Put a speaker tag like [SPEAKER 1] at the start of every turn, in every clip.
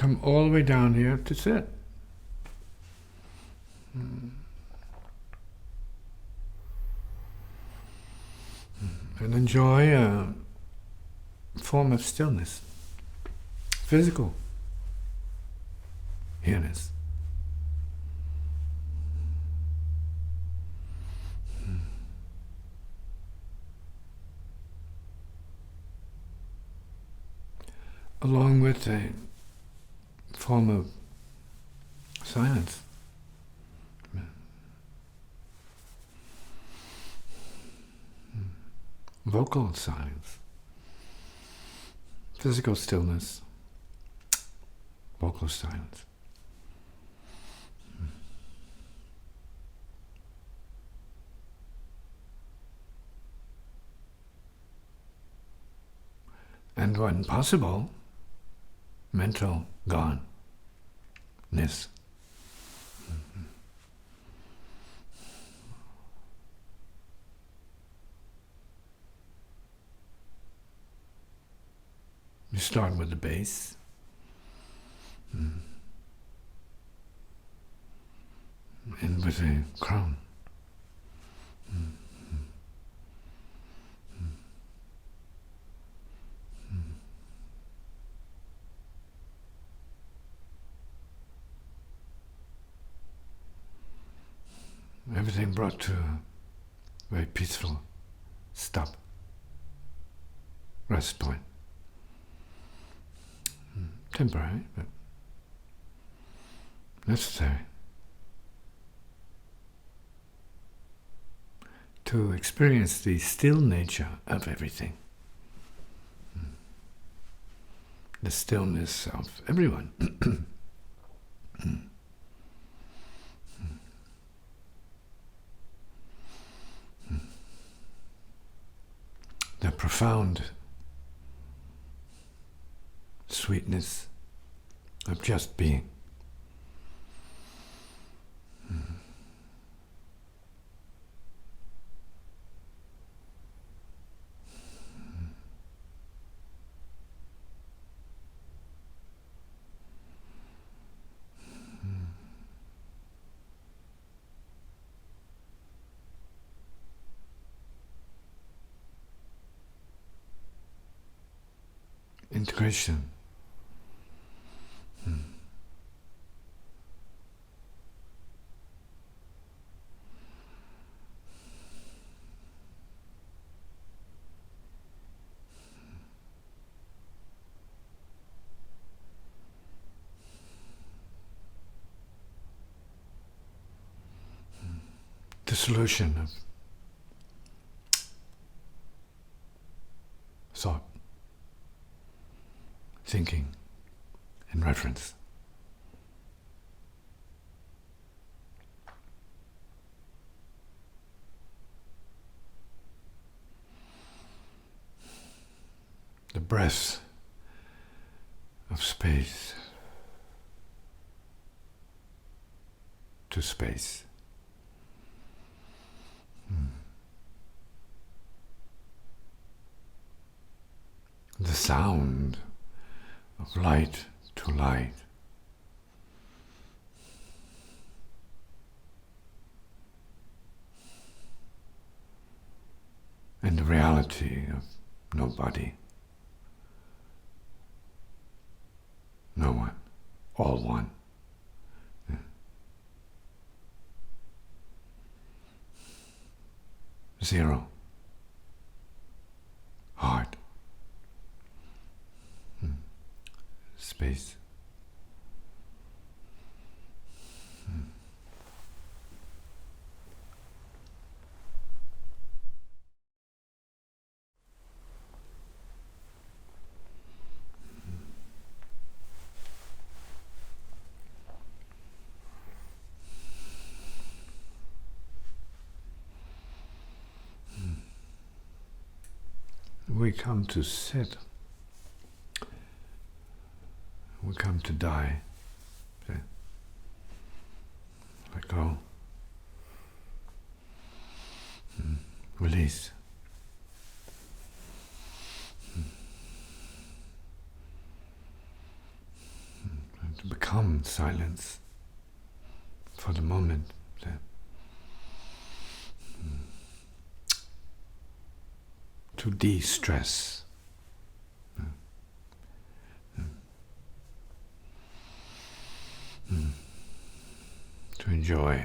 [SPEAKER 1] come all the way down here to sit. And enjoy a form of stillness, physical here-ness. Along with a form of silence. Vocal silence. Physical stillness. Vocal silence. And when possible, mental gone-ness. You start with the base. And with a crown. Everything brought to a very peaceful stop, rest point. Temporary, but necessary to experience the still nature of everything, the stillness of everyone. The profound sweetness of just being. Integration. Dissolution of thought, thinking, and reference. The breath of space to space. The sound of light to light. And the reality of no body, no one, all one. Zero. Heart. Space. We come to sit. We come to die. Let go. Release. profound silence for the moment. To de-stress. To enjoy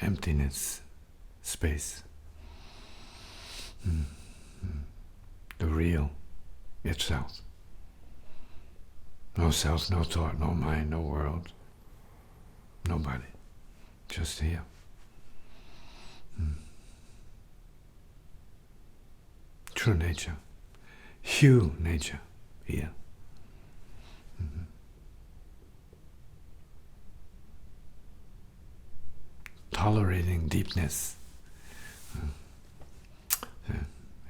[SPEAKER 1] emptiness, space. The real itself. No self, no thought, no mind, no world. Nobody. Just here. True nature. Hue nature. Here. Tolerating deepness.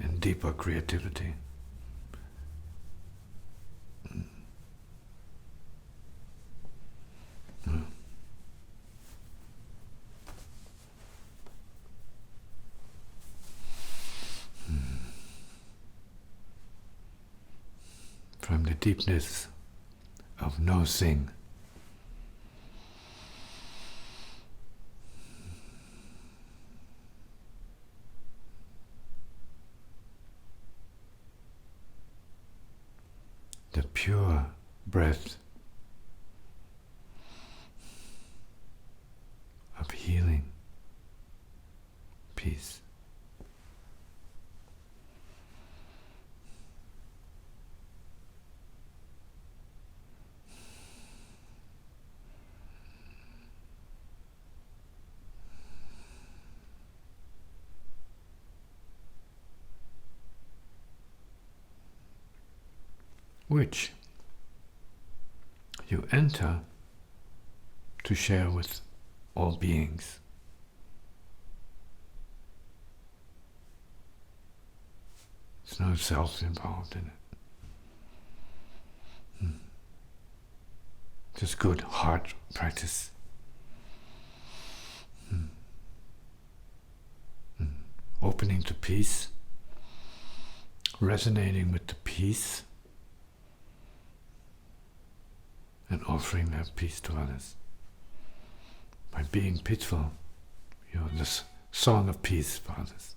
[SPEAKER 1] And deeper creativity. From the deepness of no thing. The pure breath of healing, peace. Which you enter to share with all beings. There's no self involved in it. Just good heart practice. Opening to peace, resonating with the peace, and offering that peace to others. By being peaceful, you're this song of peace for others.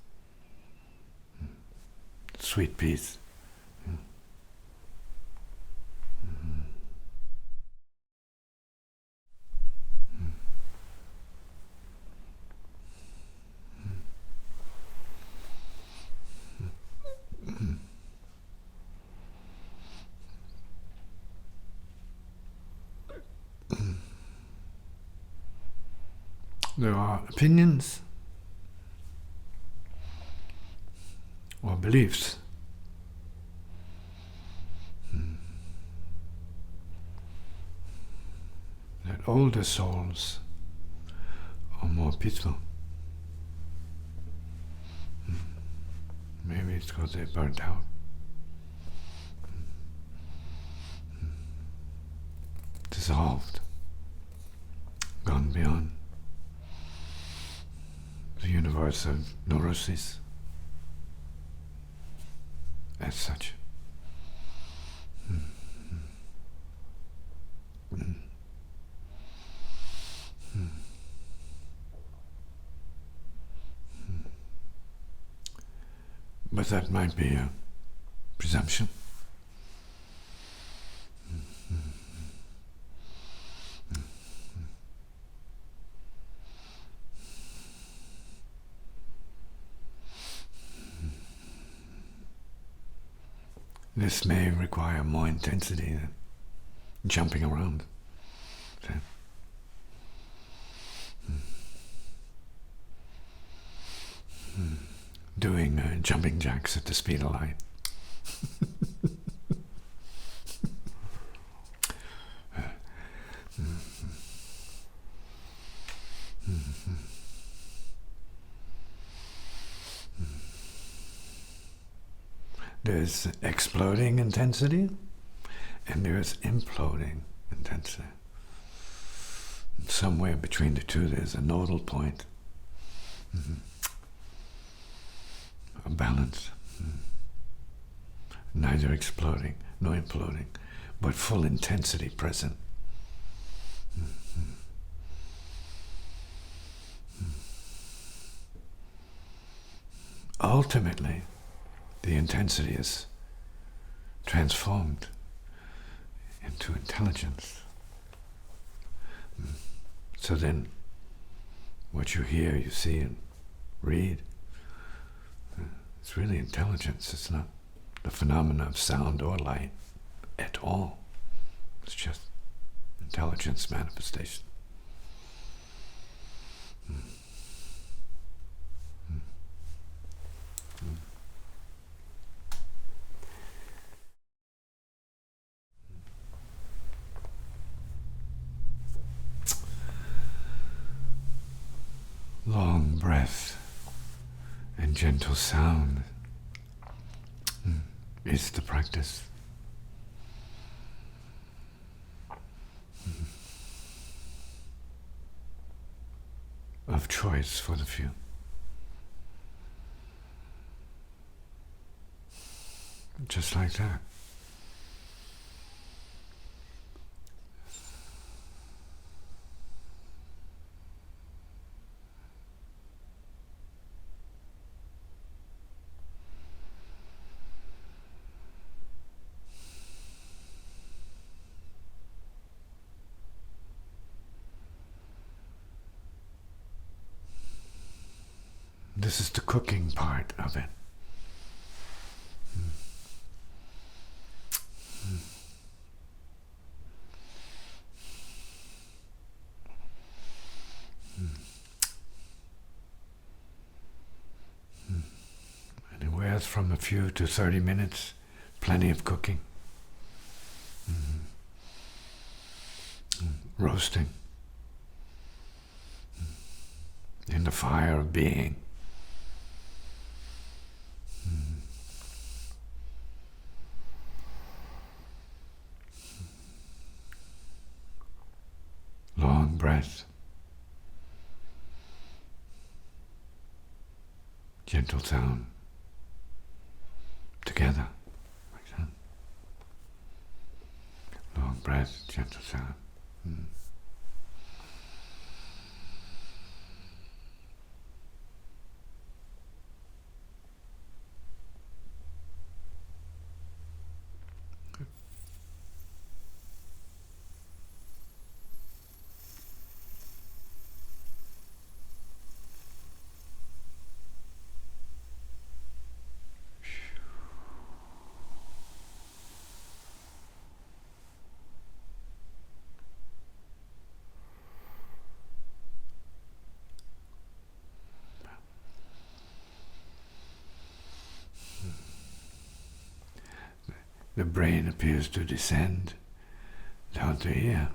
[SPEAKER 1] Sweet peace. There are opinions or beliefs that older souls are more peaceful. Maybe it's because they burnt out. Dissolved. Gone beyond the universe of neurosis as such. But that might be a presumption. This may require more intensity than jumping around. So, doing jumping jacks at the speed of light. There's exploding intensity and there's imploding intensity. Somewhere between the two there's a nodal point. A balance. Neither exploding nor imploding, but full intensity present. Ultimately, the intensity is transformed into intelligence. So then, what you hear, you see, and read, it's really intelligence. It's not the phenomena of sound or light at all. It's just intelligence manifestation. Long breath and gentle sound is the practice. Of choice for the few. Just like that. This is the cooking part of it. Anywhere from a few to 30 minutes, plenty of cooking. Roasting. In the fire of being. Long breath. Gentle sound. Together. Like that. Long breath, gentle sound. The brain appears to descend down to here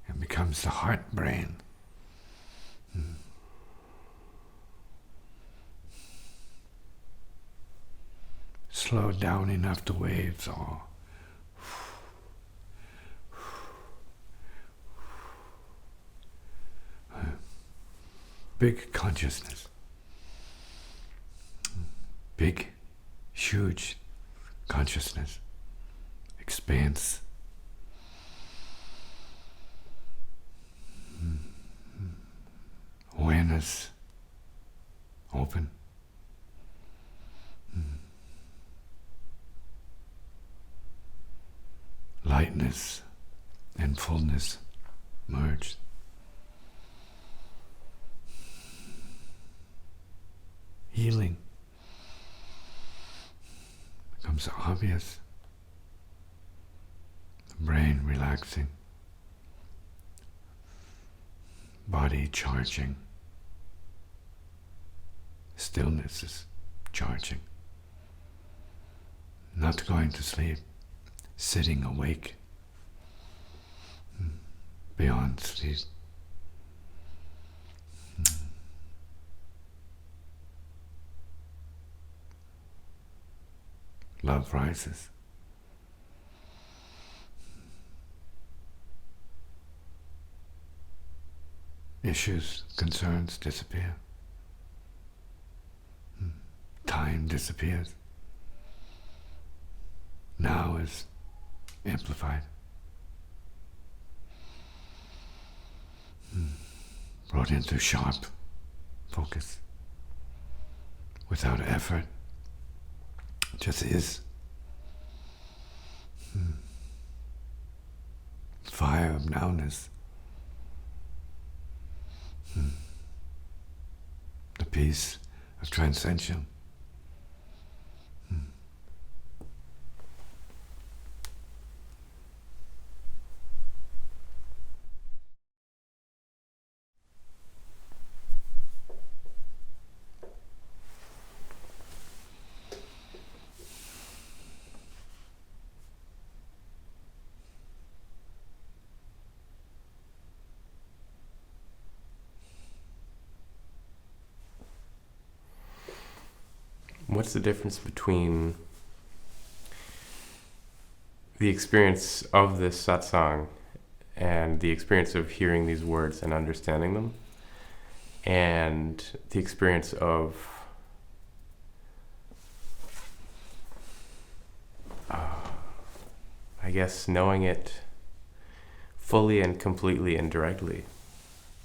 [SPEAKER 1] and becomes the heart brain. Slowed down enough the waves are big consciousness. Big, huge consciousness, expanse. Awareness, open. Lightness and fullness merged. Healing becomes obvious. The brain relaxing. Body charging. Stillness is charging. Not going to sleep. Sitting awake. Beyond sleep. Love rises. Issues, concerns disappear. Time disappears. now is amplified. Brought into sharp focus. Without effort. Just is. Fire of nowness. The peace of transcension.
[SPEAKER 2] What's the difference between the experience of this satsang and the experience of hearing these words and understanding them, and the experience of I guess knowing it fully and completely and directly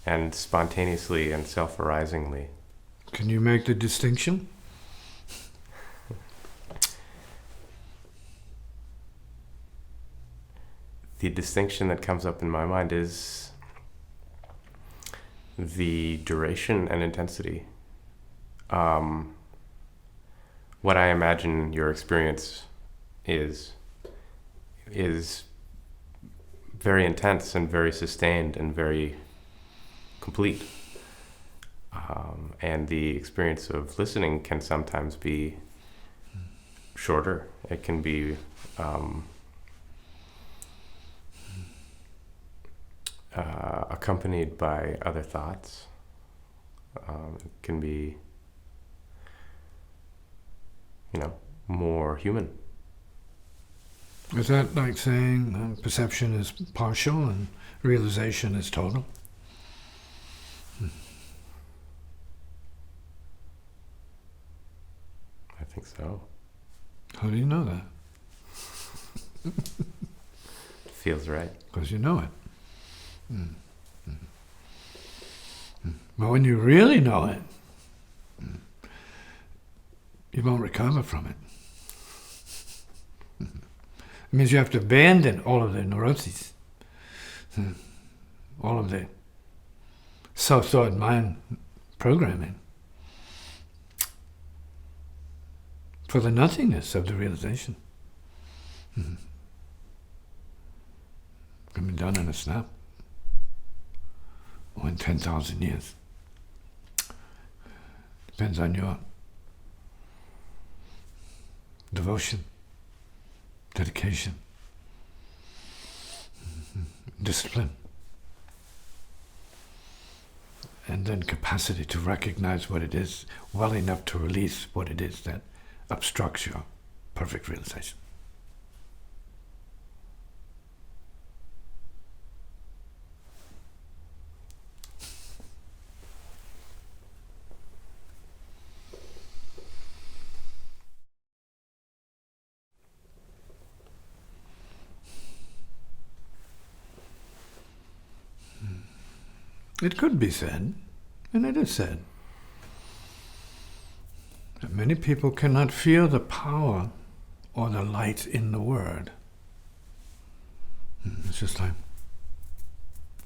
[SPEAKER 2] and spontaneously and self-arisingly?
[SPEAKER 1] Can you make the distinction?
[SPEAKER 2] The distinction that comes up in my mind is the duration and intensity. What I imagine your experience is very intense and very sustained and very complete. And the experience of listening can sometimes be shorter. It can be accompanied by other thoughts. It can be, more human.
[SPEAKER 1] Is that like saying perception is partial and realization is total?
[SPEAKER 2] I think so.
[SPEAKER 1] How do you know that?
[SPEAKER 2] Feels right.
[SPEAKER 1] Because you know it. But when you really know it, you won't recover from it. It means you have to abandon all of the neuroses, all of the self-thought mind programming for the nothingness of the realization. Can be done in a snap or in 10,000 years. Depends on your devotion, dedication, discipline, and then capacity to recognize what it is well enough to release what it is that obstructs your perfect realization. It could be said, and it is said, that many people cannot feel the power or the light in the word. It's just like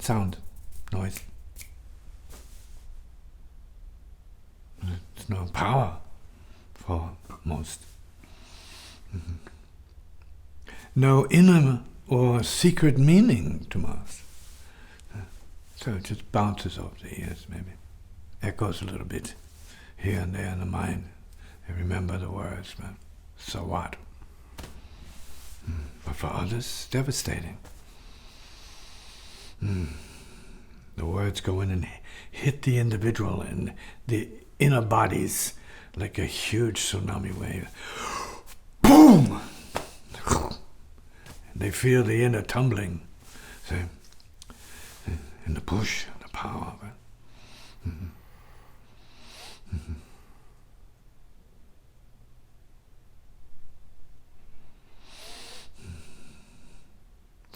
[SPEAKER 1] sound, noise. There's no power for most. No inner or secret meaning to most. So it just bounces off the ears, maybe. Echoes a little bit here and there in the mind. They remember the words, but so what? But for others, devastating. The words go in and hit the individual and the inner bodies like a huge tsunami wave. Boom! And they feel the inner tumbling. So, and the push, and the power of it.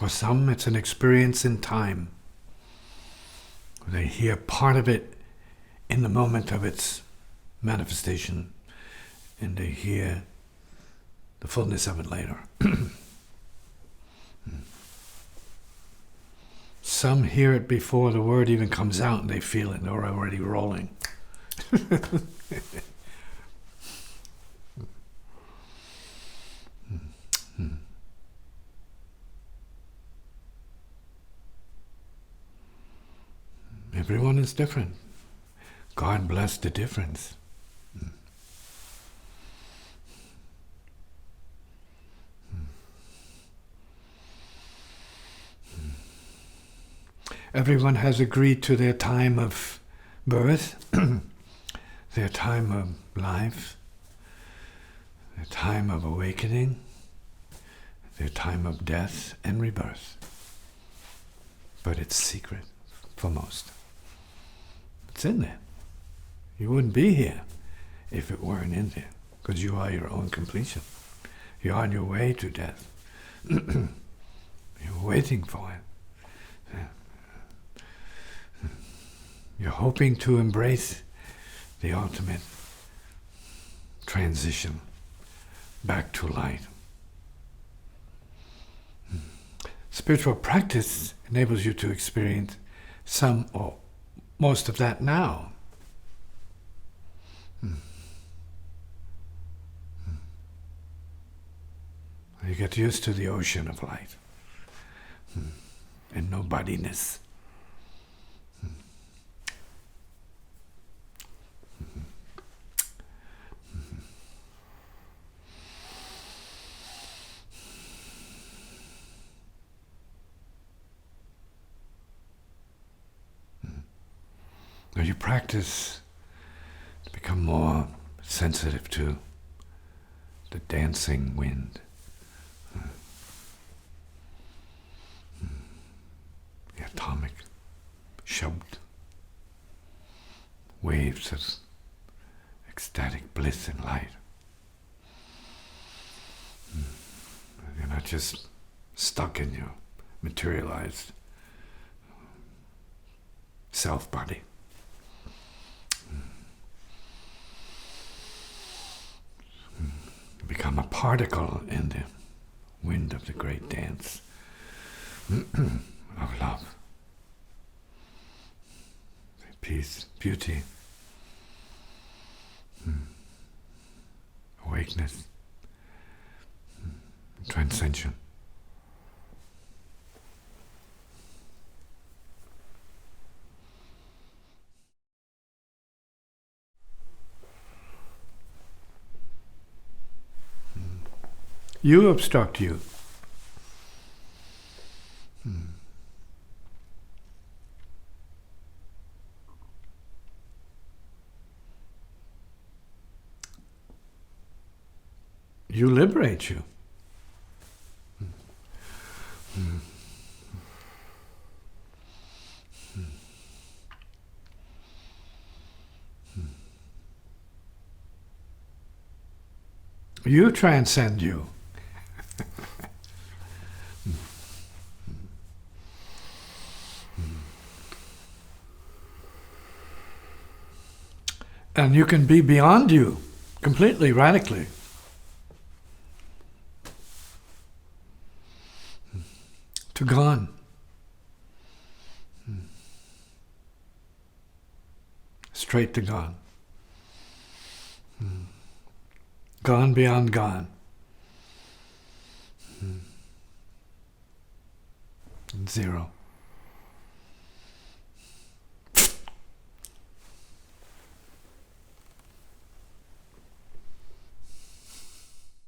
[SPEAKER 1] For some, it's an experience in time. They hear part of it in the moment of its manifestation, and they hear the fullness of it later. Some hear it before the word even comes out, and they feel it, and they're already rolling. Everyone is different. God bless the difference. Everyone has agreed to their time of birth, their time of life, their time of awakening, their time of death and rebirth. But it's secret for most. It's in there. You wouldn't be here if it weren't in there, because you are your own completion. You're on your way to death. You're waiting for it. You're hoping to embrace the ultimate transition back to light. Spiritual practice enables you to experience some or most of that now. You get used to the ocean of light and nobodiness. Now you practice to become more sensitive to the dancing wind. The atomic shabd, waves of ecstatic bliss and light. You're not just stuck in your materialized self-body. You become a particle in the wind of the great dance of love, peace, beauty, awakeness, transcension. You obstruct you. You liberate you. You transcend you. And you can be beyond you, completely, radically. To gone. Straight to gone. Gone beyond gone. Zero.